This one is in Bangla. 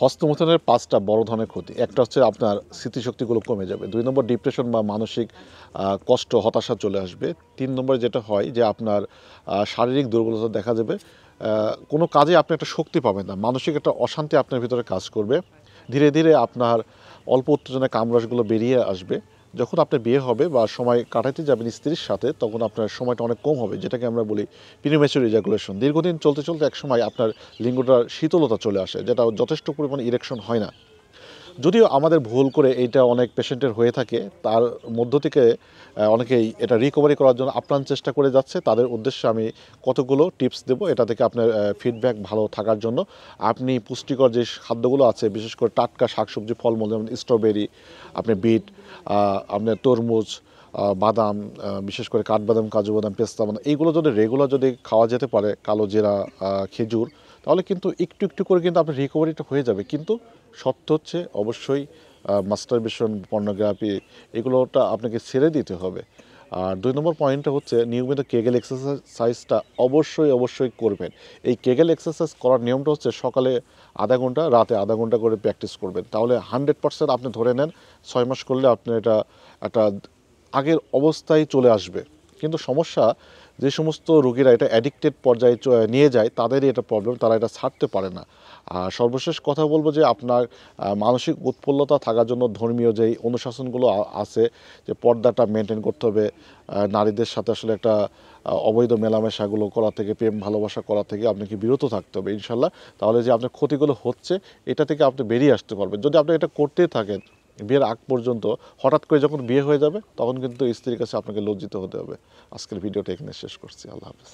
হস্তমৈথুনের ৫টা বড় ধরনের ক্ষতি। একটা হচ্ছে আপনার স্মৃতিশক্তিগুলো কমে যাবে। ২ নম্বর ডিপ্রেশন বা মানসিক কষ্ট, হতাশা চলে আসবে। ৩ নম্বরে যেটা হয় যে আপনার শারীরিক দুর্বলতা দেখা যাবে। কোনো কাজে আপনি একটা শক্তি পাবেন না। মানসিক একটা অশান্তি আপনার ভিতরে কাজ করবে। ধীরে, ধীরে আপনার অল্প উত্তেজনায় কামরাশগুলো বেরিয়ে আসবে। যখন আপনার বিয়ে হবে বা সময় কাটাতে যাবেন স্ত্রীর সাথে, তখন আপনার সময়টা অনেক কম হবে, যেটাকে আমরা বলি প্রিম্যাচুর ইজাকুলেশন। দীর্ঘদিন চলতে, চলতে একসময় আপনার লিঙ্গটার শীতলতা চলে আসে, যেটা যথেষ্ট পরিমাণে ইরেকশন হয় না। যদিও আমাদের ভুল করে এইটা অনেক পেশেন্টের হয়ে থাকে, তার মধ্য থেকে অনেকেই এটা রিকভারি করার জন্য আপ্রাণ চেষ্টা করে যাচ্ছে। তাদের উদ্দেশ্যে আমি কতগুলো টিপস দেবো, এটা থেকে আপনার ফিডব্যাক ভালো থাকার জন্য। আপনি পুষ্টিকর যে খাদ্যগুলো আছে, বিশেষ করে টাটকা শাকসবজি, ফলমূল, যেমন স্ট্রবেরি, আপনি বিট, আপনার তরমুজ, বাদাম, বিশেষ করে কাঠবাদাম, কাজু বাদাম, পেস্তা বাদাম, এইগুলো যদি রেগুলার যদি খাওয়া যেতে পারে, কালো জিরা, খেজুর, তাহলে কিন্তু একটু একটু করে কিন্তু আপনার রিকভারিটা হয়ে যাবে। কিন্তু শর্ত হচ্ছে অবশ্যই মাস্টারবেশন, পর্নোগ্রাফি, এগুলোটা আপনাকে ছেড়ে দিতে হবে। আর ২ নম্বর পয়েন্টটা হচ্ছে নিয়মিত কেগেল এক্সারসাইজটা অবশ্যই, অবশ্যই করবেন। এই কেগেল এক্সারসাইজ করার নিয়মটা হচ্ছে সকালে ০.৫ ঘন্টা, রাতে ০.৫ ঘন্টা করে প্র্যাকটিস করবেন। তাহলে 100% আপনি ধরে নেন ৬ মাস করলে আপনার এটা একটা আগের অবস্থায় চলে আসবে। কিন্তু সমস্যা, যে সমস্ত রোগীরা এটা অ্যাডিক্টেড পর্যায়ে নিয়ে যায়, তাদেরই এটা প্রবলেম, তারা এটা ছাড়তে পারে না। আর সর্বশেষ কথা বলবো যে আপনার মানসিক উৎফুল্লতা থাকার জন্য ধর্মীয় যেই অনুশাসনগুলো আছে, যে পর্দাটা মেনটেন করতে হবে, নারীদের সাথে আসলে একটা অবৈধ মেলামেশাগুলো করা থেকে, প্রেম ভালোবাসা করা থেকে আপনাকে বিরত থাকতে হবে ইনশাল্লাহ। তাহলে যে আপনার ক্ষতিগুলো হচ্ছে, এটা থেকে আপনি বেরিয়ে আসতে পারবেন। যদি আপনি এটা করতেই থাকেন বিয়ের আগ পর্যন্ত, হঠাৎ করে যখন বিয়ে হয়ে যাবে, তখন কিন্তু স্ত্রীর কাছে আপনাকে লজ্জিত হতে হবে। আজকের ভিডিওটা এখানে শেষ করছি। আল্লাহ হাফেজ।